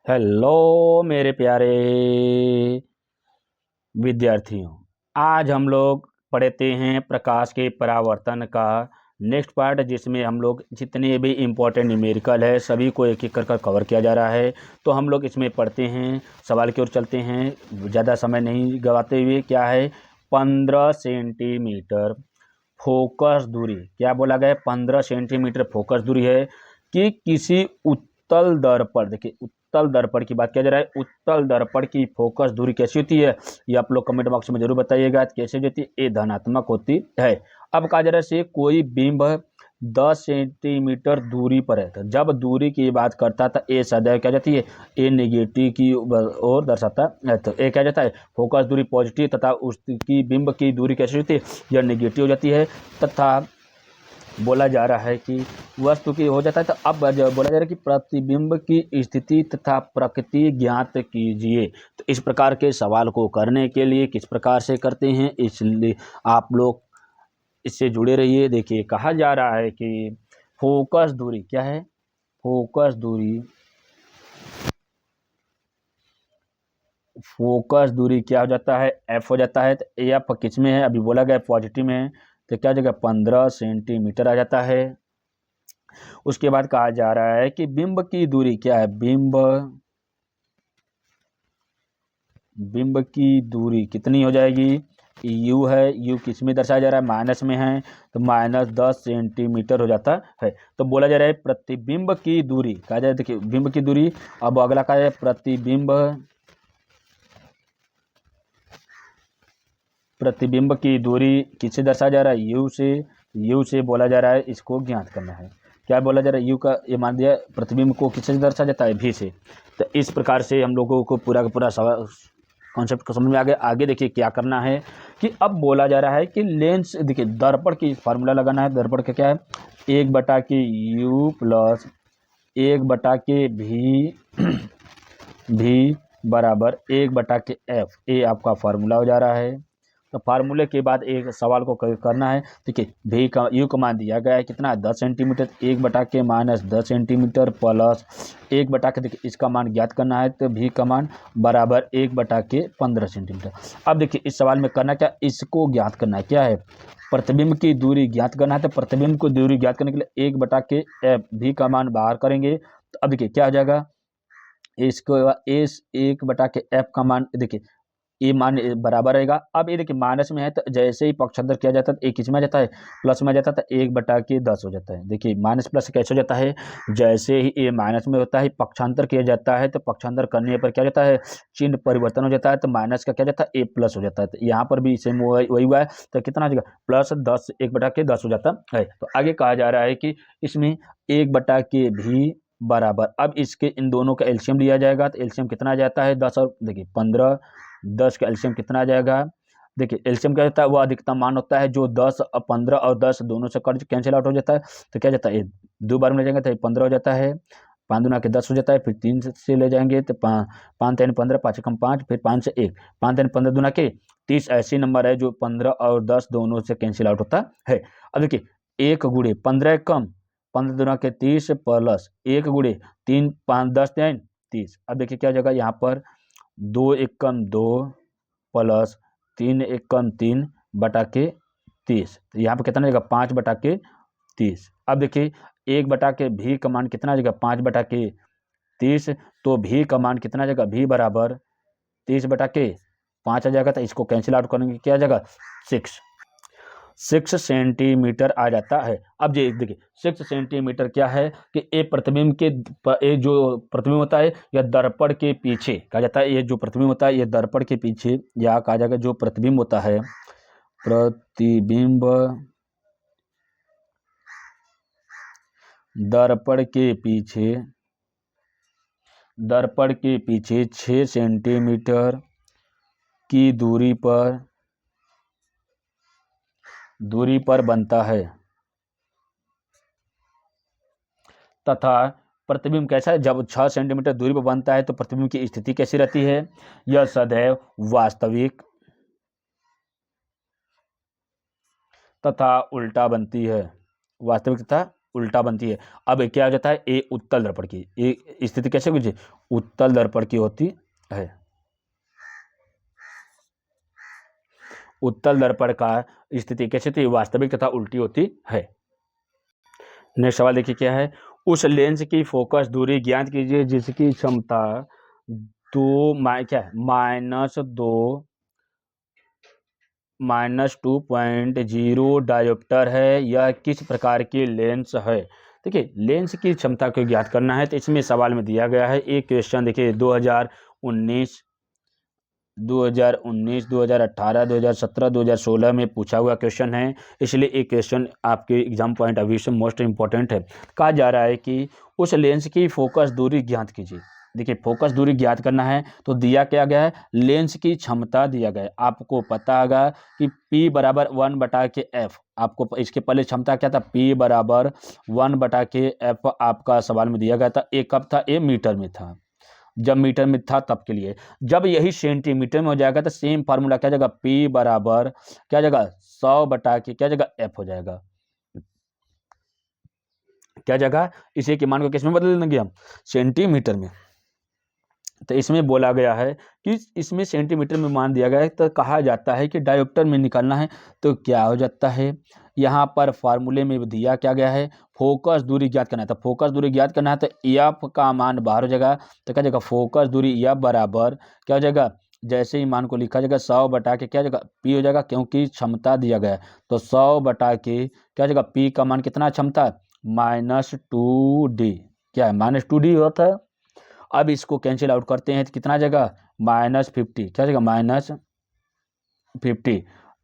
Hello मेरे प्यारे विद्यार्थियों। आज हम लोग पढ़ते हैं प्रकाश के परावर्तन का नेक्स्ट पार्ट, जिसमें हम लोग जितने भी इम्पोर्टेंट न्यूमेरिकल है सभी को एक एक कर कवर किया जा रहा है। तो हम लोग इसमें पढ़ते हैं, सवाल की ओर चलते हैं, ज़्यादा समय नहीं गवाते हुए। क्या है? 15 सेंटीमीटर फोकस दूरी। क्या बोला गया है? 15 सेंटीमीटर फोकस दूरी है कि किसी उत्तल दर्पण, देखिए उत्तल दर्पण की बात किया जा रहा है। उत्तल दर्पण की फोकस दूरी कैसी होती है, ये आप लोग कमेंट बॉक्स में जरूर बताइएगा कैसे होती है। ये धनात्मक होती है। अब कहा जा रहा है से कोई बिंब 10 सेंटीमीटर दूरी पर है, तो जब दूरी की बात करता था ए सदैव क्या जाती है, ए नेगेटिव की ओर दर्शाता है। तो ए क्या जाता है, फोकस दूरी पॉजिटिव, तथा उसकी बिंब की दूरी कैसी होती है, यह नेगेटिव हो जाती है। तथा बोला जा रहा है कि वस्तु की हो जाता है। तो अब बोला जा रहा है कि प्रतिबिंब की स्थिति तथा प्रकृति ज्ञात कीजिए। तो इस प्रकार के सवाल को करने के लिए किस प्रकार से करते हैं, इसलिए आप लोग इससे जुड़े रहिए। देखिए कहा जा रहा है कि फोकस दूरी क्या है, फोकस दूरी, फोकस दूरी क्या हो जाता है, एफ हो जाता है। तो एफ किस में है, अभी बोला गया पॉजिटिव में है, तो क्या जगह 15 सेंटीमीटर आ जाता है। उसके बाद कहा जा रहा है कि बिंब की दूरी क्या है, बिंब की दूरी कितनी हो जाएगी, यू है, यू किस में दर्शाया जा रहा है, माइनस में है, तो -10 सेंटीमीटर हो जाता है। तो बोला जा रहा है प्रतिबिंब की दूरी, कहा जाए देखिए बिंब की दूरी। अब अगला कहा जाए प्रतिबिंब की दूरी किससे दर्शाया जा रहा है, यू से। यू से बोला जा रहा है इसको ज्ञात करना है। क्या बोला जा रहा है, यू का ये मान दिया प्रतिबिंब को किससे दर्शाया जाता है, भी से। तो इस प्रकार से हम लोगों को पूरा का पूरा सवाल कॉन्सेप्ट को समझ में आ गया। आगे देखिए क्या करना है कि अब बोला जा रहा है कि लेंस, देखिए दर्पण की फार्मूला लगाना है। दर्पण का क्या है, 1/u प्लस 1/v भी बराबर 1/f, ये आपका फार्मूला हो जा रहा है। तो फार्मूले के बाद एक सवाल को करना है। देखिए भी का यू का मान दिया गया है कितना, 10 सेंटीमीटर, 1/के -10 सेंटीमीटर प्लस 1/के, देखिए इसका मान ज्ञात करना है, तो भी का मान बराबर 1/के 15 सेंटीमीटर। अब देखिए इस सवाल में करना क्या, इसको ज्ञात करना है, क्या है, प्रतिबिंब की दूरी ज्ञात करना है। तो प्रतिबिंब की दूरी ज्ञात करने के लिए 1/के एफ भी का मान बाहर करेंगे। तो अब देखिए क्या हो जाएगा, इसको इस 1/के एफ का मान, देखिए ये मान बराबर रहेगा। अब ये देखिए माइनस में है, तो जैसे ही पक्षांतर किया जाता है एक किस में आ जाता है, प्लस में आ जाता है, तो 1/10 हो जाता है। देखिए माइनस प्लस कैसे हो जाता है, जैसे ही ये माइनस में होता है पक्षांतर किया जाता है, तो पक्षांतर करने पर क्या जाता है, चिन्ह परिवर्तन हो जाता है, तो माइनस का क्या जाता है, ए प्लस हो जाता है। तो यहाँ पर भी सेम वही हुआ है। तो कितना हो जाएगा, +10, 1/10 हो जाता है। तो आगे कहा जा रहा है कि इसमें 1/के भी बराबर, अब इसके इन दोनों का एलसीएम लिया जाएगा। तो एलसीएम कितना आ जाता है, 10 और देखिए 15, 10 का एलसीएम कितना आ जाएगा। देखिए एलसीएम क्या होता है, वो अधिकतम मान होता है जो 10 और 15 और 10 दोनों से कट कैंसिल आउट हो जाता है। तो क्या जाता है, दो बार में ले जाएंगे तो 15 हो जाता है, 5 दूना के 10 हो जाता है, फिर 3 से ले जाएंगे तो 5 3 15, 5 कम 5, फिर 5 से 1, 5 3 15 दूना के 30 ऐसी नंबर है जो 15 और 10 दोनों से कैंसिल आउट होता है। अब देखिए 1 गुणे 15 कम 15 दूना के 30 प्लस 1 गुणे 3 5 10 3 30। अब देखिए क्या जगह यहाँ पर 2 1 कम 2 प्लस 3 1 कम 3/30। तो यहाँ पर कितना जाएगा, 5/30। अब देखिए 1/के भी का मान कितना जाएगा, 5/30। तो भी का मान कितना जाएगा, भी बराबर 30/5 आ जाएगा। तो इसको कैंसिल आउट करेंगे, क्या आ जाएगा, 6 सेंटीमीटर आ जाता है। अब ये देखिए 6 सेंटीमीटर क्या है कि ये प्रतिबिंब के, ये जो प्रतिबिंब होता है यह दर्पण के पीछे कहा जाता है, ये जो प्रतिबिंब होता है ये दर्पण के पीछे, या कहा जाएगा जो प्रतिबिंब होता है, प्रतिबिंब दर्पण के पीछे, दर्पण के पीछे 6 सेंटीमीटर की दूरी पर बनता है। तथा प्रतिबिंब कैसा है, जब 6 सेंटीमीटर दूरी पर बनता है तो प्रतिबिंब की स्थिति कैसी रहती है, यह सदैव वास्तविक तथा उल्टा बनती है, वास्तविक तथा उल्टा बनती है। अब क्या हो जाता है, ए उत्तल दर्पण की ये स्थिति कैसे कुछ उत्तल दर्पण की होती है। उत्तल दर्पण का स्थिति कैसे होती है, वास्तविक तथा उल्टी होती है। नेक्स्ट सवाल देखिए क्या है, उस लेंस की फोकस दूरी ज्ञात कीजिए जिसकी क्षमता क्या है -2.0 डायोप्टर है। यह किस प्रकार की लेंस है। देखिए लेंस की क्षमता को ज्ञात करना है, तो इसमें सवाल में दिया गया है एक क्वेश्चन। देखिए 2019, 2018, 2017, 2016 में पूछा हुआ क्वेश्चन है, इसलिए एक क्वेश्चन आपके एग्जाम पॉइंट ऑफ व्यू से मोस्ट इंपॉर्टेंट है। कहा जा रहा है कि उस लेंस की फोकस दूरी ज्ञात कीजिए। देखिए फोकस दूरी ज्ञात करना है तो दिया क्या गया है, लेंस की क्षमता दिया गया है। आपको पता होगा कि P बराबर 1/F, आपको इसके पहले क्षमता क्या था, P बराबर 1/F आपका सवाल में दिया गया था। एक कब था, ये मीटर में था, जब मीटर में था तब के लिए। जब यही सेंटीमीटर में हो जाएगा तो सेम फार्मूला क्या जाएगा, P बराबर क्या जाएगा 100/, क्या जाएगा F हो जाएगा। क्या जगह इसी के मान को किस में बदल देंगे हम, सेंटीमीटर में। तो इसमें बोला गया है कि इसमें सेंटीमीटर में मान दिया गया है, तो कहा जाता है कि डायोप्टर में निकालना है तो क्या हो जाता है, यहाँ पर फार्मूले में दिया क्या गया है, फोकस दूरी ज्ञात करना है। तो फोकस दूरी ज्ञात करना है तो एफ का मान बाहर हो जाएगा, तो क्या जाएगा फोकस दूरी एफ बराबर क्या हो जाएगा, जैसे ही मान को लिखा जाएगा 100/, क्या जाएगा पी हो जाएगा, क्योंकि क्षमता दिया गया है। तो 100/, क्या जाएगा पी का मान कितना क्षमता, -2D, क्या है -2D होता है। अब इसको कैंसिल आउट करते हैं तो कितना जगह -50, क्या जगह -50,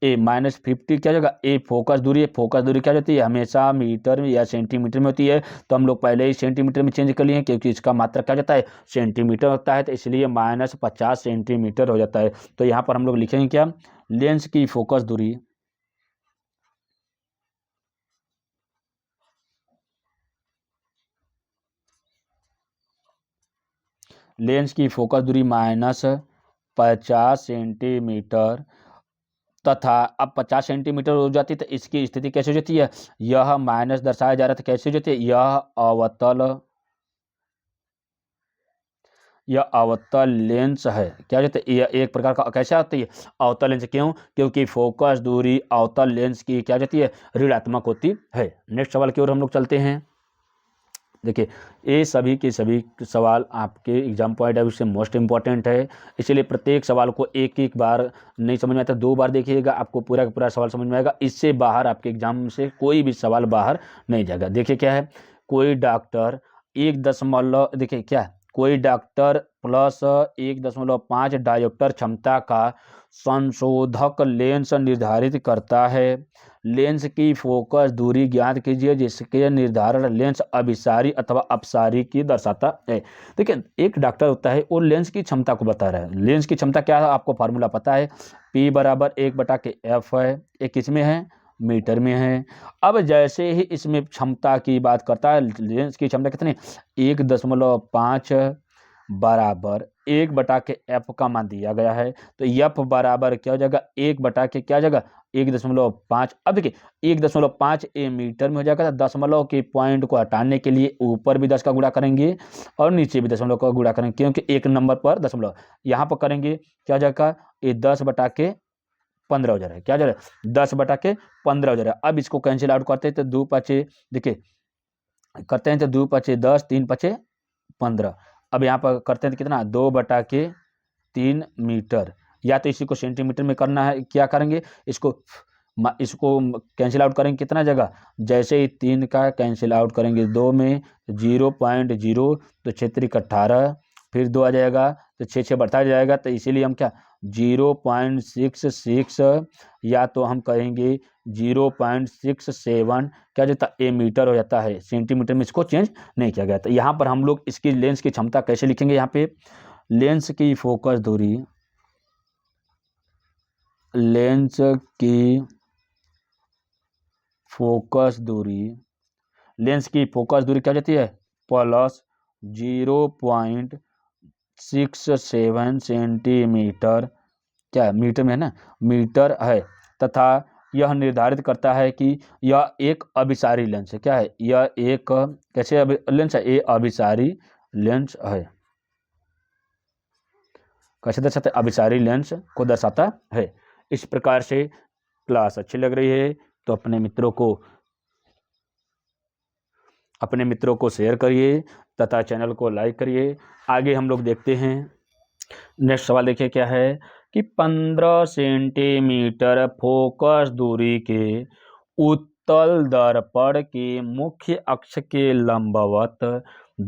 ए -50 क्या जगह ए फोकस दूरी है। फोकस दूरी क्या होती है, हमेशा मीटर में या सेंटीमीटर में होती है, तो हम लोग पहले ही सेंटीमीटर में चेंज कर लिए क्योंकि इसका मात्रा क्या जाता है, सेंटीमीटर होता है, तो इसलिए -50 सेंटीमीटर हो जाता है। तो यहाँ पर हम लोग लिखेंगे क्या, लेंस की फोकस दूरी, लेंस की फोकस दूरी -50 सेंटीमीटर तथा अब 50 सेंटीमीटर हो जाती है तो इसकी स्थिति कैसे हो जाती है, यह माइनस दर्शाया जा रहा था, कैसे हो जाती है, यह अवतल लेंस है। क्या हो जाता है, यह एक प्रकार का कैसा होती है, अवतल लेंस। क्यों, क्योंकि फोकस दूरी अवतल लेंस की क्या हो जाती है, ऋणात्मक होती है। नेक्स्ट सवाल की ओर हम लोग चलते हैं। देखिए ये सभी के सभी सवाल आपके एग्जाम पॉइंट ऑफ व्यू से मोस्ट इंपॉर्टेंट है, इसलिए प्रत्येक सवाल को एक एक बार नहीं समझ में आता, 2 बार देखिएगा, आपको पूरा का पूरा सवाल समझ में आएगा। इससे बाहर आपके एग्जाम से कोई भी सवाल बाहर नहीं जाएगा। देखिए क्या है, कोई डॉक्टर 1 देखिए क्या है, कोई डॉक्टर +1.5 डायोप्टर क्षमता का संशोधक लेंस निर्धारित करता है। लेंस की फोकस दूरी ज्ञात कीजिए जिसके निर्धारण लेंस अभिसारी अथवा अपसारी की दर्शाता है। देखिए एक डॉक्टर होता है वो लेंस की क्षमता को बता रहा है। लेंस की क्षमता क्या है, आपको फार्मूला पता है, P बराबर 1/F है। ये किस में है, मीटर में है। अब जैसे ही इसमें क्षमता की बात करता है, लेंस की क्षमता कितनी, 1.5 बराबर 1/F का मान दिया गया है, तो F बराबर क्या हो जाएगा, 1/, क्या जगह 1.5। अब देखिए 1.5 ए मीटर में हो जाएगा, तो दशमलव के पॉइंट को हटाने के लिए ऊपर भी 10 का गुणा करेंगे और नीचे भी दशमलव का गुणा करेंगे, क्योंकि एक नंबर पर दशमलव यहाँ पर करेंगे, क्या हो जाएगा, ये 10/15 हो जा रहा है, क्या जा रहा है 10/15 हो जा रहा है। अब इसको कैंसिल आउट करते हैं तो 2×5, देखिए करते हैं तो 2×5 10, 3×5 15। अब यहाँ पर करते हैं तो कितना, 2/3 मीटर, या तो इसी को सेंटीमीटर में करना है, क्या करेंगे, इसको कैंसिल आउट करेंगे कितना जगह, जैसे ही 3 का कैंसिल आउट करेंगे 2 में 0.0, तो 6×3 = 18, फिर 2 आ जाएगा तो 6 बढ़ता जाएगा, तो इसीलिए हम क्या 0.66, या तो हम कहेंगे 0.67, क्या जाता ए मीटर हो जाता है, सेंटीमीटर में इसको चेंज नहीं किया गया। तो यहाँ पर हम लोग इसकी लेंस की क्षमता कैसे लिखेंगे, यहाँ पे लेंस की फोकस दूरी, लेंस की फोकस दूरी, लेंस की फोकस दूरी क्या जाती है, +0.67 सेंटीमीटर, क्या है मीटर में है ना, मीटर है, तथा यह निर्धारित करता है कि यह एक अभिसारी लेंस है। क्या है? यह एक कैसे लेंस है? ये अभिसारी लेंस है। कैसे दर्शाता है? अभिसारी लेंस को दर्शाता है। इस प्रकार से क्लास अच्छी लग रही है तो अपने मित्रों को शेयर करिए तथा चैनल को लाइक करिए। आगे हम लोग देखते हैं। नेक्स्ट सवाल देखिए क्या है कि 15 सेंटीमीटर फोकस दूरी के उत्तल दर्पण के मुख्य अक्ष के लंबवत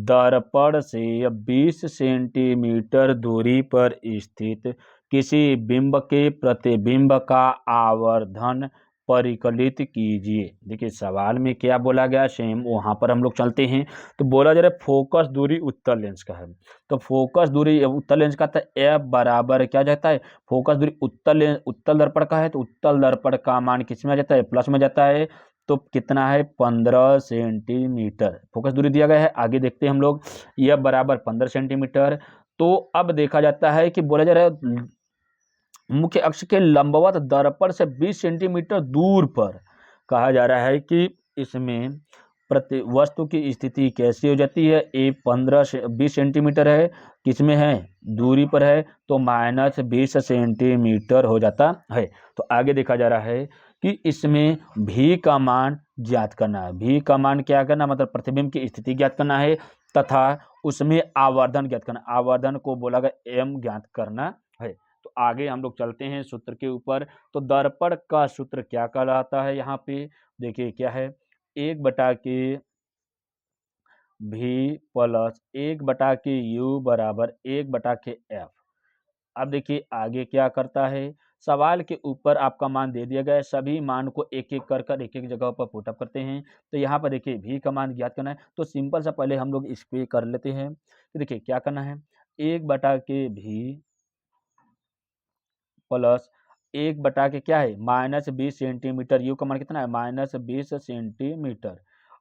दर्पण से 20 सेंटीमीटर दूरी पर स्थित किसी बिंब के प्रतिबिंब का आवर्धन परिकलित कीजिए। देखिए सवाल में क्या बोला गया, सेम वहां पर हम लोग चलते हैं। तो बोला जा रहा है फोकस दूरी उत्तल लेंस का है। तो फोकस दूरी उत्तल लेंस का था एफ बराबर क्या जाता है? फोकस दूरी उत्तल दर्पण का है तो उत्तल दर्पण का मान किस में आ जाता है? प्लस में जाता है। तो कितना है? 15 सेंटीमीटर फोकस दूरी दिया गया है। आगे देखते हैं हम लोग। एफ बराबर 15 सेंटीमीटर। तो अब देखा जाता है कि बोला जा रहा है मुख्य अक्ष के लंबवत दर्पण से 20 सेंटीमीटर दूर पर कहा जा रहा है कि इसमें प्रति वस्तु की स्थिति कैसी हो जाती है? ए 20 सेंटीमीटर है, किसमें है? दूरी पर है, तो -20 सेंटीमीटर हो जाता है। तो आगे देखा जा रहा है कि इसमें भी का मान ज्ञात करना है। भी का मान क्या करना, मतलब प्रतिबिंब की स्थिति ज्ञात करना है तथा उसमें आवर्धन ज्ञात करना। आवर्धन को बोला गया एम ज्ञात करना है। तो आगे हम लोग चलते हैं सूत्र के ऊपर। तो दर्पण का सूत्र क्या कहलाता है? यहाँ पे देखिए क्या है, 1/के भी प्लस 1/के यू बराबर 1/के एफ। अब देखिए आगे क्या करता है, सवाल के ऊपर आपका मान दे दिया गया है। सभी मान को एक एक कर एक एक जगह पर पुटअप करते हैं। तो यहाँ पर देखिए भी का मान ज्ञात करना है। तो सिंपल सा पहले हम लोग इस पे कर लेते हैं। तो देखिए क्या करना है, 1/के भी प्लस 1/के क्या है? -20 सेंटीमीटर। यू का मान कितना है? -20 सेंटीमीटर।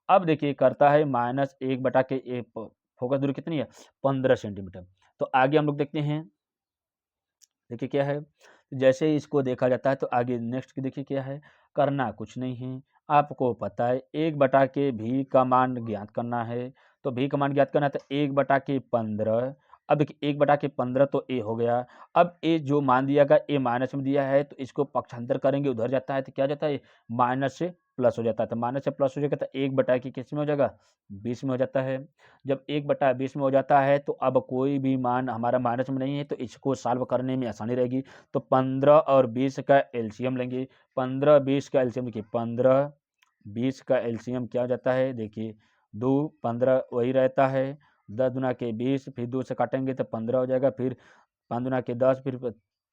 अब देखिए करता है -1/के फोकस दूरी कितनी है? 15 सेंटीमीटर। तो आगे हम लोग देखते हैं। देखिए क्या है, जैसे ही इसको देखा जाता है तो आगे नेक्स्ट देखिए क्या है, करना कुछ नहीं है। आपको पता है 1/के भी का मान ज्ञात करना है। तो भी का मान ज्ञात करना है तो 1/के 15। अब देखिए 1/के 15 तो ए हो गया। अब ए जो मान दिया गया ए माइनस में दिया है तो इसको पक्षांतर करेंगे, उधर जाता है तो क्या जाता है? माइनस से प्लस हो जाता है। तो माइनस से प्लस हो जाएगा तो 1/के किस में हो जाएगा? 20 में हो जाता है। जब 1/20 में हो जाता है तो अब कोई भी मान हमारा माइनस में नहीं है तो इसको सॉल्व करने में आसानी रहेगी। तो 15 और 20 का एलसीएम लेंगे। 15 20 का एलसीएम देखिए, 15 20 का एलसीएम क्या हो जाता है? देखिए 2 15 वही रहता है। 10 दूना के 20, फिर 2 से काटेंगे तो 15 हो जाएगा। फिर 5 दूना के 10, फिर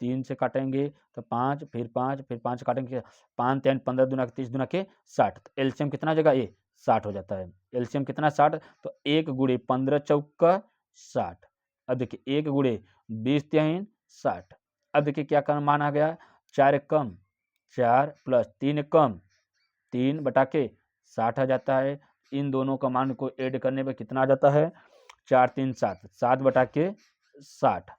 3 से काटेंगे तो 5, फिर 5, फिर 5 से काटेंगे 5 3 15 दूना के 30 दूना के 60। तो एलसीएम कितना हो जाएगा? ये 60 हो जाता है। एलसीएम कितना? 60। तो 1 गुणे 15 चौका 60। अब देखिए 1 गुणे 20 तिहाई 60। अब देखिए क्या का मान आ गया? 4 कम 4 प्लस 3 कम 3/के 60 आ जाता है। इन दोनों का मान को ऐड करने पर कितना आ जाता है? 4 3 7 7/के 60।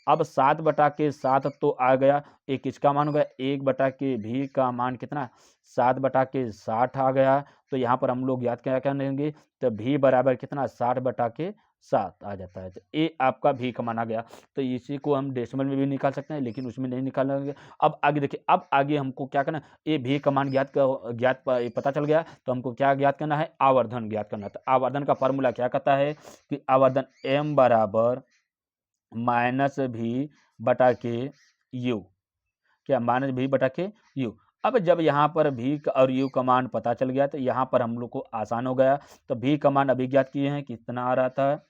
अब 7/के 7 तो आ गया। एक इसका मान हो गया, 1/के भी का मान कितना? 7/के 60 आ गया। तो यहाँ पर हम लोग याद क्या क्या लेंगे? तो भी बराबर कितना? 60/के 7 आ जाता है। तो ये आपका भी का मान आ गया। तो इसी को हम डेसिमल में भी निकाल सकते हैं, लेकिन उसमें नहीं निकालेंगे। अब आगे देखिए, अब आगे हमको क्या करना, ये भी का मान पता चल गया। तो हमको क्या ज्ञात करना है? आवर्धन ज्ञात करना है। तो आवर्धन का फॉर्मूला क्या कहता है कि आवर्धन m बराबर -v/के यू। क्या? -v/के यू। अब जब यहाँ पर भी और यू का मान पता चल गया तो यहाँ पर हम लोग को आसान हो गया। तो भी का मान अभी ज्ञात किए हैं, कितना आ रहा था?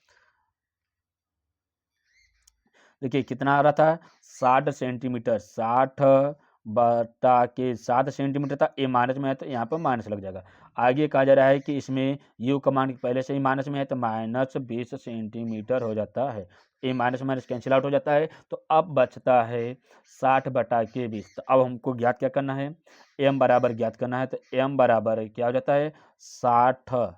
देखिए कितना आ रहा था? 60 सेंटीमीटर। 60/के 7 सेंटीमीटर था। ए माइनस में है तो यहाँ पर माइनस लग जाएगा। आगे कहा जा रहा है कि इसमें यू का मान पहले से ही माइनस में है तो -20 सेंटीमीटर हो जाता है। ए माइनस माइनस कैंसिल आउट हो जाता है। तो अब बचता है 60/के 20। तो अब हमको ज्ञात क्या करना है? एम बराबर ज्ञात करना है। तो एम बराबर क्या हो जाता है? 60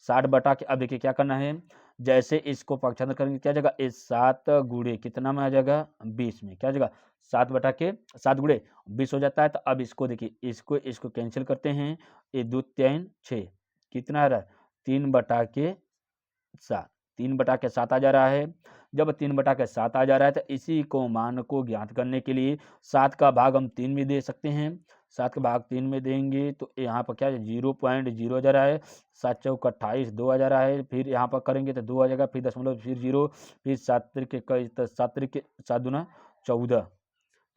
60/के। अब देखिए क्या करना है, जैसे इसको पक्षांतर करेंगे क्या जाएगा, ये 7 गुणे कितना में आ जाएगा 20 में, क्या जाएगा 7 गुणे 20 हो जाता है। तो अब इसको देखिए, इसको कैंसिल करते हैं, ये 2 3 6 कितना आ रहा है 3/7, 3/7 आ जा रहा है। जब 3/7 आ जा रहा है तो इसी को मान को ज्ञात करने के लिए 7 का भाग हम 3 में दे सकते हैं। 7 का भाग 3 में देंगे तो यहाँ पर क्या है 0.0 आ जा रहा है, 7 चौक 28 2 आ जा रहा है, फिर यहाँ पर करेंगे तो 2 आ जाएगा, फिर दशमलव, फिर 0, फिर 7 त्रिक 7 दूना 14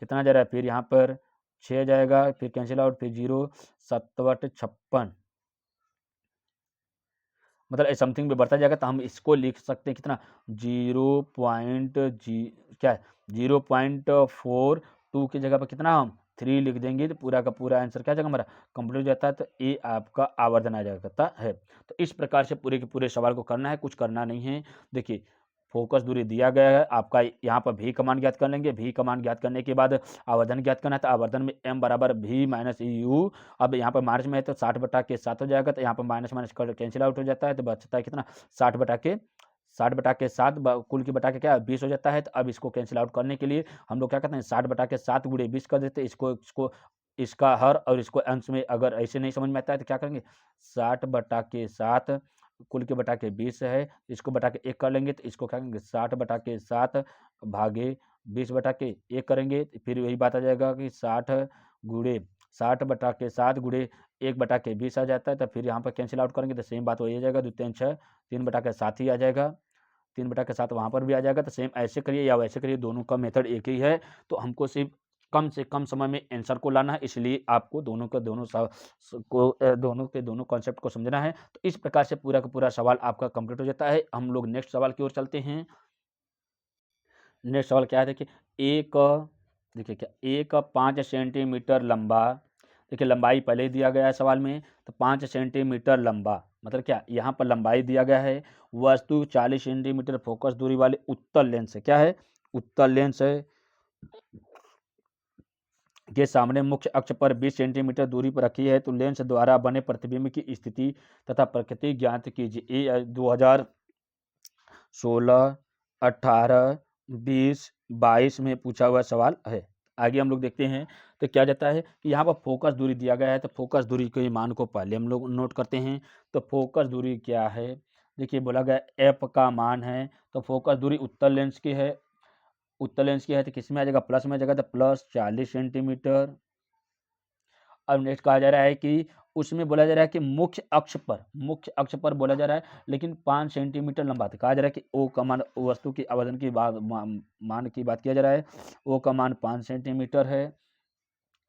कितना आ जा रहा है, फिर यहाँ पर 6 आ जाएगा, फिर कैंसिल आउट, फिर 0 7 56 मतलब समथिंग में बढ़ता जाएगा। तो हम इसको लिख सकते हैं कितना 0.42 की जगह पर कितना हम 3 लिख देंगे तो पूरा का पूरा आंसर क्या जाएगा हमारा कंप्लीट हो जाता है। तो ये आपका आवर्धन आ जाता है। तो इस प्रकार से पूरे के पूरे सवाल को करना है, कुछ करना नहीं है। देखिए फोकस दूरी दिया गया है आपका, यहाँ पर भी कमान ज्ञात कर लेंगे, भी कमान ज्ञात करने के बाद आवर्धन ज्ञात करना है। तो आवर्धन में m बराबर v माइनस यू, अब यहाँ पर मार्च में है तो 60/7 हो जाएगा, तो यहाँ पर माइनस माइनस कैंसिल आउट हो जाता है, तो बचता है कितना 60/7 कुल की बटा के क्या 20 हो जाता है। तो अब इसको कैंसिल आउट करने के लिए हम लोग क्या करते हैं 60/7 गुणे 20 कर देते हैं, इसको इसका हर और इसको अंश में, अगर ऐसे नहीं समझ में आता है तो क्या करेंगे 60/7 कुल के बटा के 20 है, इसको बटा के 1 कर लेंगे, तो इसको क्या करेंगे 60/7 भागे 20/1 करेंगे, फिर वही बात आ जाएगा कि 60/7 गुणे 1/20 आ जाता है। तो फिर यहाँ पर कैंसिल आउट करेंगे तो सेम बात वही आ जाएगा, 2 3 6 3/7 ही आ जाएगा, 3/7 वहाँ पर भी आ जाएगा। तो सेम ऐसे करिए या वैसे करिए, दोनों का मेथड एक ही है। तो हमको सिर्फ कम से कम समय में आंसर को लाना है, इसलिए आपको दोनों के दोनों कॉन्सेप्ट को समझना है। तो इस प्रकार से पूरा का पूरा सवाल आपका कंप्लीट हो जाता है। हम लोग नेक्स्ट सवाल की ओर चलते हैं। नेक्स्ट सवाल क्या है, देखिए एक 5 सेंटीमीटर लंबा, देखिए लंबाई पहले ही दिया गया है सवाल में, तो 5 सेंटीमीटर लंबा मतलब क्या यहाँ पर लंबाई दिया गया है, वस्तु 40 सेंटीमीटर फोकस दूरी वाले उत्तल लेंस है, क्या है उत्तल लेंस है के सामने मुख्य अक्ष पर 20 सेंटीमीटर दूरी पर रखी है। तो लेंस द्वारा बने प्रतिबिंब की स्थिति तथा प्रकृति ज्ञात कीजिए। ये 2016, 18, 20, 22 में पूछा हुआ सवाल है। आगे हम लोग देखते हैं तो क्या जाता है कि यहाँ पर फोकस दूरी दिया गया है, तो फोकस दूरी के मान को पहले हम लोग नोट करते हैं। तो फोकस दूरी क्या है, देखिए बोला गया एफ का मान है, तो फोकस दूरी उत्तल लेंस की है, उत्तल लेंस की है तो किस में आ जाएगा प्लस में आ जाएगा, तो प्लस 40 सेंटीमीटर। अब नेक्स्ट कहा जा रहा है कि उसमें बोला जा रहा है कि मुख्य अक्ष पर बोला जा रहा है, लेकिन 5 सेंटीमीटर लंबा, तो कहा जा रहा है कि ओ का मान वस्तु की आवर्धन की मान की बात किया जा रहा है, ओ का मान 5 सेंटीमीटर है।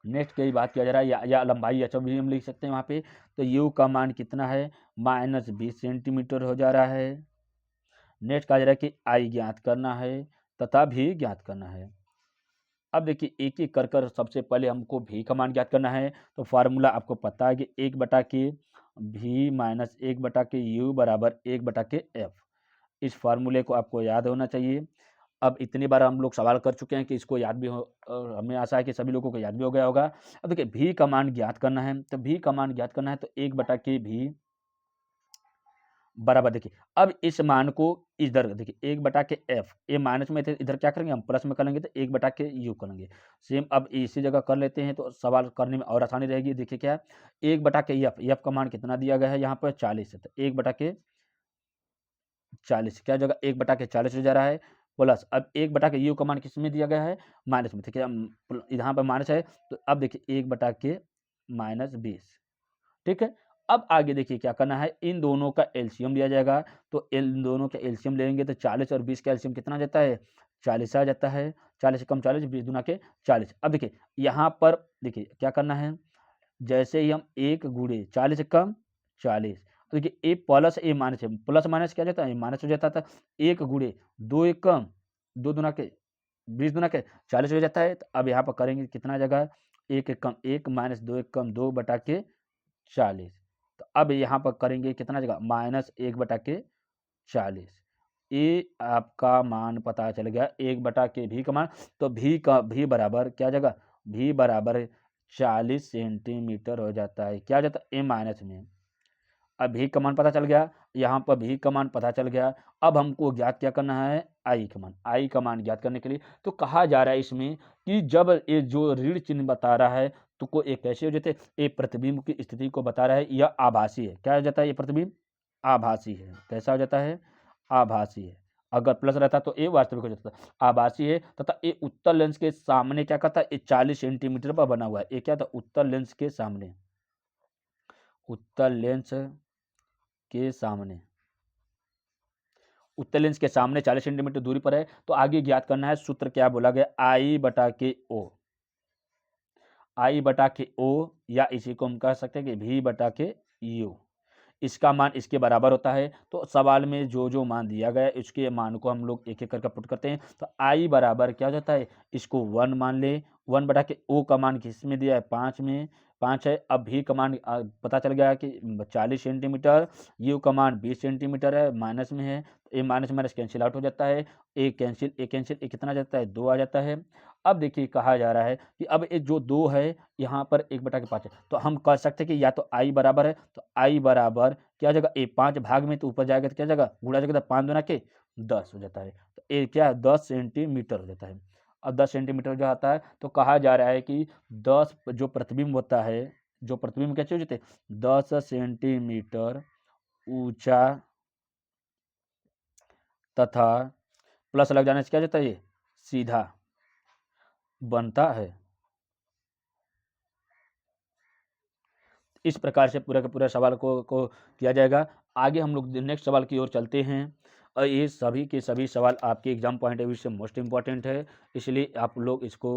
नेक्स्ट की बात किया जा रहा है या लंबाई अच्छा भी हम लिख सकते हैं वहाँ पे, तो यू का मान कितना है -20 सेंटीमीटर हो जा रहा है। नेक्स्ट कहा जा रहा है कि आई ज्ञात करना है तथा भी ज्ञात करना है। अब देखिए एक एक कर सबसे पहले हमको भी का मान ज्ञात करना है। तो फार्मूला आपको पता है कि 1/के भी माइनस 1/के यू बराबर 1/के एफ। इस फार्मूले को आपको याद होना चाहिए। अब इतनी बार हम लोग सवाल कर चुके हैं कि इसको याद भी हो, हमें आशा है कि सभी लोगों को याद भी हो गया होगा। अब देखिए भी का मान ज्ञात करना है, तो भी का मान ज्ञात करना है तो 1/के भी बराबर, देखिए अब इस मान को इधर देखिए 1/के एफ, ये माइनस में थे, इधर क्या करेंगे हम प्लस में करेंगे तो 1/के यू करेंगे। सेम अब इसी जगह कर लेते हैं तो सवाल करने में और आसानी रहेगी। देखिए क्या 1/के एफ का मान कितना दिया गया है यहाँ पर 40 है, तो 1/के 40 क्या जगह 1/के 40 हो जा रहा है, प्लस अब 1/के यू का मान किस में दिया गया है माइनस में, ठीक है यहाँ पर माइनस है। तो अब देखिए 1/के -20, ठीक है। अब आगे देखिए क्या करना है, इन दोनों का एलसीएम लिया जाएगा। तो इन दोनों का एलसीएम लेंगे तो 40 और 20 का एलसीएम कितना आ जाता है 40 आ जाता है, 40 कम 40 20 दूना के 40। अब देखिए यहाँ पर देखिए क्या करना है, जैसे ही हम 1 गुणे 40 कम 40, तो देखिए ए प्लस ए माइनस है, प्लस माइनस क्या जाता है माइनस हो जाता था। 1 गुणे 2 1 कम 2 दूना के 20 दूना के 40 हो जाता है। तो अब यहाँ पर करेंगे कितना जगह 1 1 कम 1 माइनस 2 1 कम 2/के 40। तो अब यहाँ पर करेंगे कितना जगह -1/के 40। ये आपका मान पता चल गया 1/के भी का मान। तो भी बराबर क्या जगह भी बराबर 40 सेंटीमीटर हो जाता है, क्या जाता है ए माइनस में। अब भी का मान पता चल गया। यहाँ पर भी का मान पता चल गया। अब हमको ज्ञात क्या करना है, आई का मान। आई का मान ज्ञात करने के लिए तो कहा जा रहा है इसमें कि जब ये जो ऋण चिन्ह बता रहा है तो को एक कैसे हो जाते, ये प्रतिबिंब की स्थिति को बता रहा है, यह आभासी है। क्या हो जाता है, ये प्रतिबिंब आभासी है। कैसा हो जाता है, आभासी है। अगर प्लस रहता तो ये वास्तविक हो जाता। आभासी है तथा ये उत्तर लेंस के सामने क्या करता है, ये 40 सेंटीमीटर पर बना हुआ है। ये क्या था, उत्तर लेंस के सामने, उत्तर लेंस के सामने, उत्तर लेंस के सामने 40 सेंटीमीटर दूरी पर है। तो आगे ज्ञात करना है, सूत्र क्या बोला गया, आई बटा के ओ। आई बटा के ओ, या इसी को हम कह सकते हैं कि भी बटा के यू। इसका मान इसके बराबर होता है। तो सवाल में जो जो मान दिया गया है उसके मान को हम लोग एक एक करके पुट करते हैं। तो आई बराबर क्या हो जाता है, इसको 1 मान ले। 1 बटा के ओ का मान किस में दिया है, 5 में, 5 है। अब भी का मान पता चल गया कि 40 सेंटीमीटर, यू का मान 20 सेंटीमीटर है, माइनस में है। ए माइनस माइनस कैंसिल आउट हो जाता है, ए कैंसिल ए कैंसिल, ए कितना जाता है, 2 आ जाता है। अब देखिए कहा जा रहा है कि अब ये जो 2 है यहाँ पर 1 बटा के 5 है, तो हम कह सकते हैं कि या तो आई बराबर है, तो आई बराबर क्या जगह, ए 5 भाग में तो ऊपर जाएगा तो क्या जगह, गुणा जगह 5 दूना के 10 हो जाता है। तो ए क्या 10 सेंटीमीटर हो जाता है। अब 10 सेंटीमीटर जो आता है तो कहा जा रहा है कि 10 जो प्रतिबिंब होता है, जो प्रतिबिंब कैसे हो जाते हैं, 10 सेंटीमीटर ऊंचा तथा प्लस लग जाने से क्या जाता है, ये सीधा बनता है। इस प्रकार से पूरा का पूरा सवाल को किया जाएगा। आगे हम लोग नेक्स्ट सवाल की ओर चलते हैं। और ये सभी के सभी सवाल आपके एग्जाम पॉइंट ऑफ व्यू से मोस्ट इंपॉर्टेंट है, इसलिए आप लोग इसको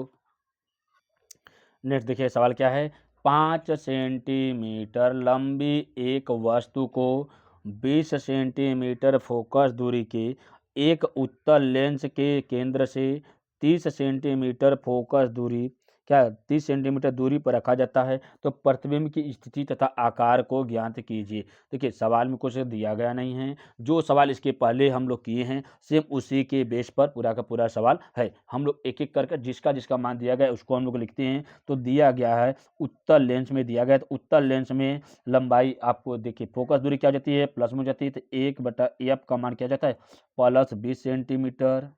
नेक्स्ट देखिए। सवाल क्या है, 5 सेंटीमीटर लंबी एक वस्तु को 20 सेंटीमीटर फोकस दूरी के एक उत्तल लेंस के केंद्र से 30 सेंटीमीटर फोकस दूरी, क्या 30 सेंटीमीटर दूरी पर रखा जाता है। तो प्रतिबिंब की स्थिति तथा आकार को ज्ञात कीजिए। देखिए सवाल में कुछ दिया गया नहीं है, जो सवाल इसके पहले हम लोग किए हैं सेम उसी के बेस पर पूरा का पूरा सवाल है। हम लोग एक एक करके जिसका जिसका मान दिया गया है उसको हम लोग लिखते हैं। तो दिया गया है उत्तल लेंस में दिया गया है, तो उत्तल लेंस में लंबाई आपको देखिए फोकस दूरी क्या हो जाती है, प्लस में हो जाती है। तो 1 बटा एफ का मान क्या जाता है, प्लस 20 सेंटीमीटर,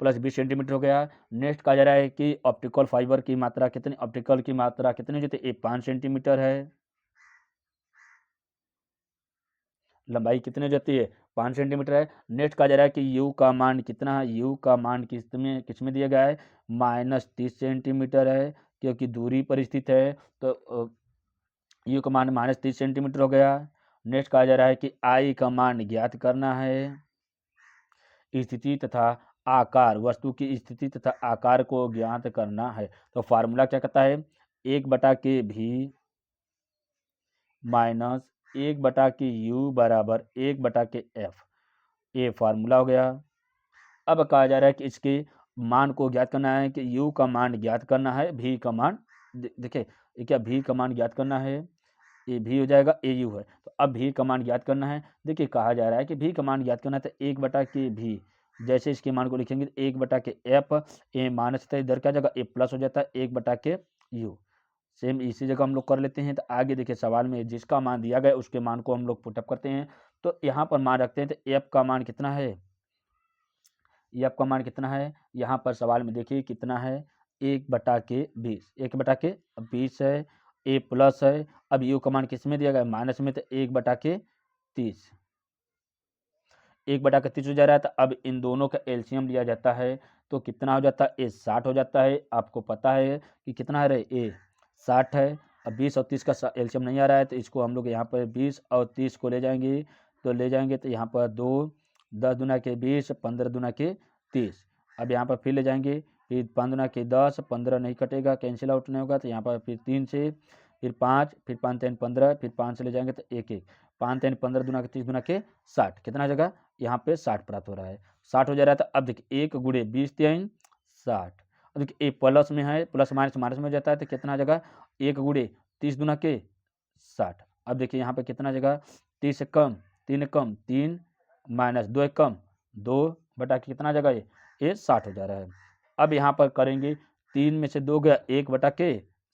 प्लस 20 सेंटीमीटर हो गया। नेक्स्ट कहा जा रहा है कि ऑप्टिकल फाइबर की मात्रा कितनी, ऑप्टिकल की मात्रा कितनी होती है, ये 5 सेंटीमीटर है। लंबाई कितनी हो जाती है, 5 सेंटीमीटर है। नेक्स्ट कहा जा रहा है कि यू का मान कितना है, यू का मान किस में दिया गया है, -30 सेंटीमीटर है, क्योंकि दूरी पर स्थित है। तो यू का मान -30 सेंटीमीटर हो गया। नेक्स्ट कहा जा रहा है कि आई का मान ज्ञात करना है, स्थिति तथा आकार, वस्तु की स्थिति तथा आकार को ज्ञात करना है। तो फार्मूला क्या कहता है, 1 बटा के भी माइनस 1 बटा के यू बराबर 1 बटा के एफ, ये फार्मूला हो गया। अब कहा जा रहा है कि इसके मान को ज्ञात करना है, कि यू का मान ज्ञात करना है, भी का मान देखिए ये क्या भी का मान ज्ञात करना है, ये भी हो जाएगा, ए यू है। तो अब भी का मान ज्ञात करना है। देखिए कहा जा रहा है कि भी का मान ज्ञात करना है, तो 1 बटा के भी, जैसे इसके मान को लिखेंगे 1 बटा के एफ, ए माइनस था इधर क्या जगह, ए प्लस हो जाता है 1 बटा के यू। सेम इसी जगह हम लोग कर लेते हैं। तो आगे देखिए सवाल में जिसका मान दिया गया उसके मान को हम लोग पुटअप करते हैं। तो यहाँ पर मान रखते हैं, तो एफ का मान कितना है, एफ का मान कितना है, यहाँ पर सवाल में देखिए कितना है, 1 बटा के 20, 1 बटा के 20 है, ए प्लस है। अब यू का मान किस में दिया गया, माइनस में, तो 1 बटा के 30, 1 बटा के 30 हो जा रहा है। तो अब इन दोनों का एलसीएम लिया जाता है, तो कितना हो जाता है, ए 60 हो जाता है। आपको पता है कि कितना है रे, ए 60 है। अब 20 और 30 का एलसीएम नहीं आ रहा है, तो इसको हम लोग यहाँ पर 20 और 30 को ले जाएंगे। तो ले जाएंगे तो यहाँ पर 2, 10 दूना के 20, 15 दूना के 30। अब यहाँ पर फिर ले जाएंगे, फिर 5 दूना के 10, 15 नहीं कटेगा, कैंसिल आउट नहीं होगा। तो यहाँ पर फिर 3 से, फिर 5, फिर 5 3 15, फिर 5 से ले जाएंगे तो 1 1, 5 3 15 दूना के 30 दूना के 60, कितना जगह यहाँ पे 60 प्राप्त हो रहा है, 60 हो जा रहा था। अब देखिए 1 गुणे 20 3 60। अब देखिए ए प्लस में है, प्लस माइनस माइनस में जाता है, तो कितना जगह 1 गुणे 30 दूना के 60। अब देखिए यहाँ पे कितना जगह, 30 से कम 3 कम 3, माइनस 2 कम 2 बटा के कितना जगह ये 60 हो जा रहा है। अब यहाँ पर करेंगे 3 में से 2 गया 1 बटा के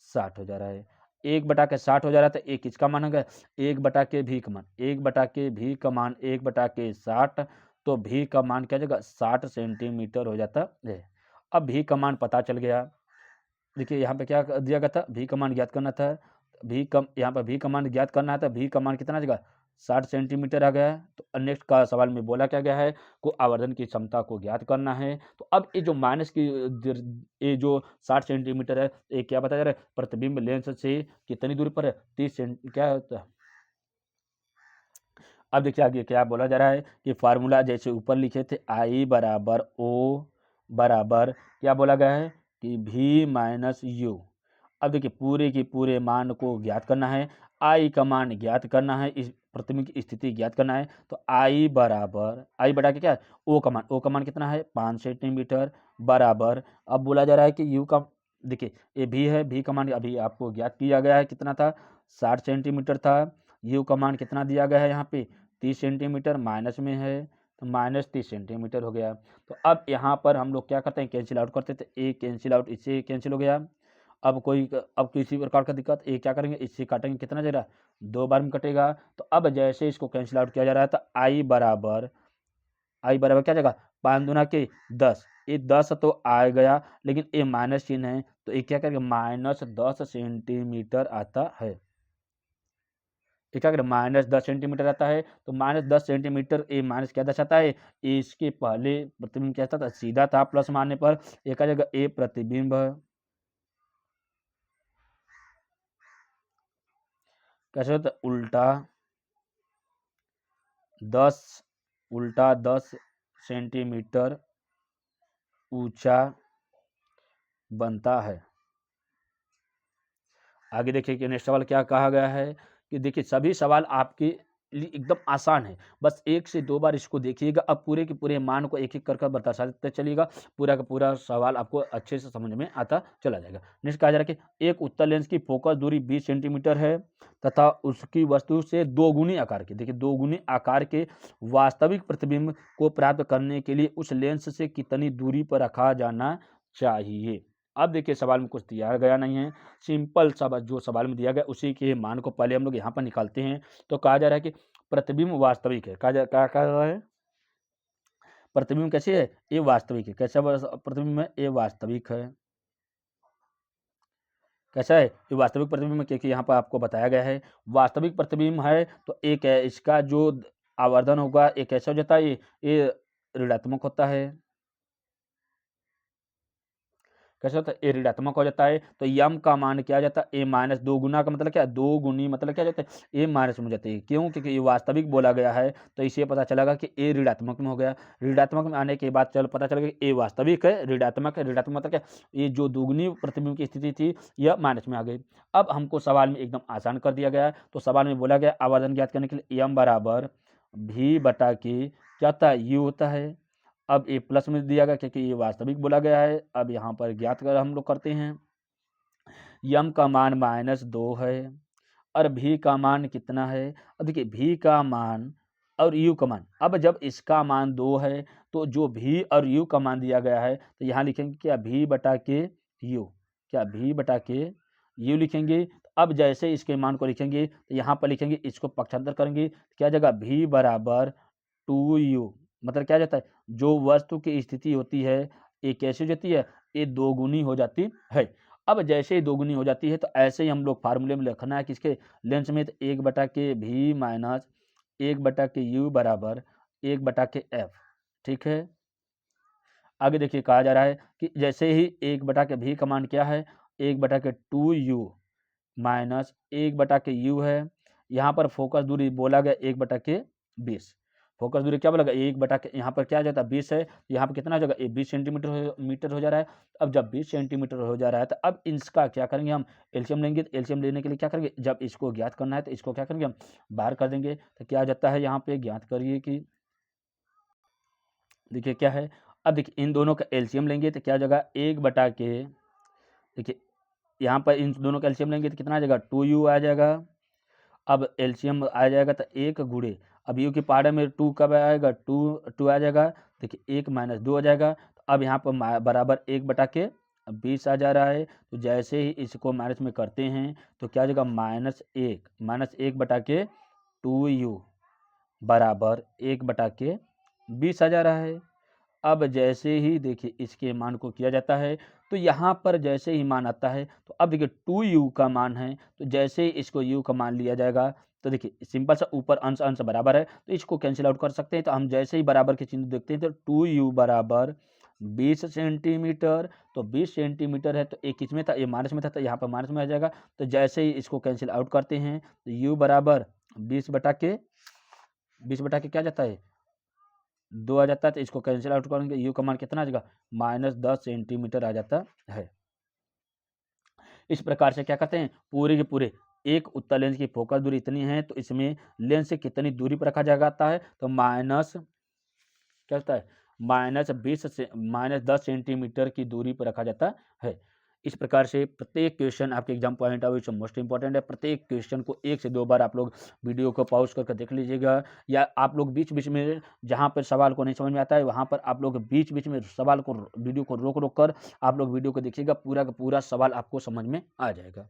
60 हो जा रहा है। 1/60 हो जा रहा है, तो एक इसका मान हो गया 1/के भी का मान, 1/के भी का मान 1/60, तो भी का मान क्या जगह 60 सेंटीमीटर हो जाता है। अब भी का मान पता चल गया। देखिए यहाँ पे क्या दिया गया था, भी का मान ज्ञात करना था, यहाँ पर भी का मान ज्ञात करना है, तो भी का मान कितना जगह 60 सेंटीमीटर आ गया है। तो नेक्स्ट का सवाल में बोला क्या गया है को आवर्धन की क्षमता को ज्ञात करना है। तो अब ये जो माइनस की ये जो 60 सेंटीमीटर है, ये क्या बताया जा रहा है, प्रतिबिंब लेंस से कितनी दूरी पर है, 30 सेंटी क्या होता है। अब देखिए आगे क्या बोला जा रहा है कि फार्मूला जैसे ऊपर लिखे थे, आई बराबर ओ बराबर क्या बोला गया है कि भी माइनस यू। अब देखिए पूरे के पूरे मान को ज्ञात करना है, आई का मान ज्ञात करना है, इस प्रतिबिंब की स्थिति ज्ञात करना है। तो आई बराबर आई बटा के क्या है ओ का मान कितना है 5 सेंटीमीटर बराबर। अब बोला जा रहा है कि यू का, देखिए ये भी है, भी का मान अभी आपको ज्ञात किया गया है, कितना था 60 सेंटीमीटर था। यू का मान कितना दिया गया है यहाँ पे 30 सेंटीमीटर, माइनस में है तो माइनस 30 सेंटीमीटर हो गया। तो अब यहाँ पर हम लोग क्या करते हैं, कैंसिल आउट करते थे, ए कैंसिल आउट, इससे कैंसिल हो गया। अब किसी प्रकार का दिक्कत, ए क्या करेंगे इससे काटेंगे, कितना जा रहा है 2 बार में कटेगा। तो अब जैसे इसको कैंसिल आउट किया जा रहा है, तो आई बराबर क्या जगह 5 दूना के 10, ये 10 तो आ गया, लेकिन ये माइनस चिन्ह है, तो ये क्या करेगा -10 सेंटीमीटर आता है। ये क्या करें -10 सेंटीमीटर आता है। तो -10 सेंटीमीटर ये माइनस क्या दर्शाता है, इसके पहले प्रतिबिंब क्या था, सीधा था, प्लस मारने पर एक आ जाएगा ए प्रतिबिंब कैसे होता है उल्टा 10 सेंटीमीटर ऊंचा बनता है। आगे देखिए कि नेक्स्ट सवाल क्या कहा गया है कि देखिए सभी सवाल आपके लिए एकदम आसान है, बस 1 से 2 बार इसको देखिएगा। अब पूरे के पूरे मान को एक-एक कर बताते चलिएगा, पूरा का पूरा सवाल आपको अच्छे से समझ में आता चला जाएगा। नेक्स्ट कहा जा रहा है कि एक उत्तल लेंस की फोकस दूरी 20 सेंटीमीटर है तथा उसकी वस्तु से 2 गुनी आकार के, देखिए 2 गुनी आकार के वास्तविक प्रतिबिंब को प्राप्त करने के लिए उस लेंस से कितनी दूरी पर रखा जाना चाहिए। अब देखिए सवाल में कुछ दिया गया नहीं है, सिंपल सा बस जो सवाल में दिया गया उसी के मान को पहले हम लोग यहाँ पर निकालते हैं। तो कहा जा रहा है कि प्रतिबिंब वास्तविक है, कहा रहा है प्रतिबिंब कैसे है, ये वास्तविक है। कैसा प्रतिबिंब है, ये वास्तविक है। कैसा है, ये वास्तविक प्रतिबिंब, क्योंकि यहाँ पर आपको बताया गया है वास्तविक प्रतिबिंब है, तो एक है इसका जो आवर्धन होगा ये कैसा हो जाता है, ये ऋणात्मक होता है। कैसे होता है, ए ऋणात्मक हो जाता है। तो यम का मान क्या आ जाता है, ए माइनस 2 गुना का मतलब क्या है 2 गुनी, मतलब क्या जाता है ए माइनस में हो जाती है। क्यों, क्योंकि ये वास्तविक बोला गया है, तो इससे पता चलेगा कि ए ऋणात्मक में हो गया। ऋणात्मक में आने के बाद पता चलेगा कि ए वास्तविक है, ऋणात्मक है। ऋणात्मक मतलब क्या, ये जो दुगुनी प्रतिबिंब की स्थिति थी यह माइनस में आ गई। अब हमको सवाल में एकदम आसान कर दिया गया है। तो सवाल में बोला गया आवर्धन ज्ञात करने के लिए एम बराबर भी बटा के क्या होता है यू होता है। अब ए प्लस में दिया गया क्योंकि ये वास्तविक बोला गया है। अब यहाँ पर ज्ञात कर हम लोग करते हैं, यम का मान -2 है और भी का मान कितना है। अब देखिए भी का मान और यू का मान, अब जब इसका मान 2 है तो जो भी और यू का मान दिया गया है तो यहाँ लिखेंगे क्या भी बटा के यू, क्या भी बटा के यू लिखेंगे। अब जैसे इसके मान को लिखेंगे तो यहाँ पर लिखेंगे, इसको पक्षांतर करेंगे क्या जगह भी बराबर 2u, मतलब क्या जाता है जो वस्तु की स्थिति होती है ये कैसे हो जाती है, ये दोगुनी हो जाती है। अब जैसे ही दोगुनी हो जाती है तो ऐसे ही हम लोग फार्मूले में लिखना है किसके लेंस में, तो 1/के भी माइनस 1/के यू बराबर 1/के एफ। ठीक है, आगे देखिए कहा जा रहा है कि जैसे ही 1/के भी का मान क्या है 1/के 2u माइनस 1/के यू है। यहाँ पर फोकस दूरी बोला गया 1/के 20, फोकस दूरी क्या बोला गया 1/के, यहाँ पर क्या जाता है 20 है, यहाँ पर कितना हो जाएगा 20 सेंटीमीटर मीटर हो जा रहा है। अब जब 20 सेंटीमीटर हो जा रहा है तो अब इसका क्या करेंगे हम एलसीएम लेंगे। तो एलसीएम लेने के लिए क्या करेंगे, जब इसको ज्ञात करना है तो इसको क्या करेंगे हम बाहर कर देंगे। तो क्या हो जाता है यहाँ पे ज्ञात करिए कि देखिए क्या है। अब देखिए इन दोनों का एलसीएम लेंगे तो क्या हो जाएगा 1/के, देखिए यहाँ पर इन दोनों का एलसीएम लेंगे तो कितना आ जाएगा 2u आ जाएगा। अब एलसीएम आ जाएगा तो 1 गुणे, अब यू की पावर में 2 कब आएगा 2 आ जाएगा। देखिए 1 - 2 आ जाएगा। तो अब यहाँ पर बराबर 1/के 20 आ जा रहा है, तो जैसे ही इसको माइनस में करते हैं तो क्या हो जाएगा, -1 बटा के 2u बराबर 1 बटा के 20 आ जा रहा है। अब जैसे ही देखिए इसके मान को किया जाता है तो यहाँ पर जैसे ही मान आता है तो अब देखिए 2u का मान है, तो जैसे ही इसको u का मान लिया जाएगा तो देखिए सिंपल सा ऊपर अंश अंश बराबर है तो इसको कैंसिल आउट कर सकते हैं। तो हम जैसे ही बराबर के चिन्ह देखते हैं तो 2u बराबर 20 सेंटीमीटर, तो 20 सेंटीमीटर है तो एक इसमें था, ये माइनस में था तो यहाँ पर माइनस में आ जाएगा। तो जैसे ही इसको कैंसिल आउट करते हैं तो u बराबर 20 बटा के क्या जाता है, 2 आ जाता है, तो इसको कैंसिल आउट करेंगे u का मान कितना आ जाएगा, -10 सेंटीमीटर आ जाता है। इस प्रकार से क्या करते हैं, पूरे के पूरे एक उत्तल लेंस की फोकस दूरी इतनी है तो इसमें लेंस से कितनी दूरी पर रखा जाता है, तो क्या होता है, -10 सेंटीमीटर की दूरी पर रखा जाता है। इस प्रकार से प्रत्येक क्वेश्चन आपके एग्जाम पॉइंट ऑफ व्यू से मोस्ट इंपॉर्टेंट है। प्रत्येक क्वेश्चन को 1 से 2 बार आप लोग वीडियो को पॉज करके देख लीजिएगा, या आप लोग बीच बीच में जहाँ पर सवाल को नहीं समझ में आता है वहाँ पर आप लोग बीच बीच में सवाल को वीडियो को रोक कर आप लोग वीडियो को देखिएगा, पूरा का पूरा सवाल आपको समझ में आ जाएगा।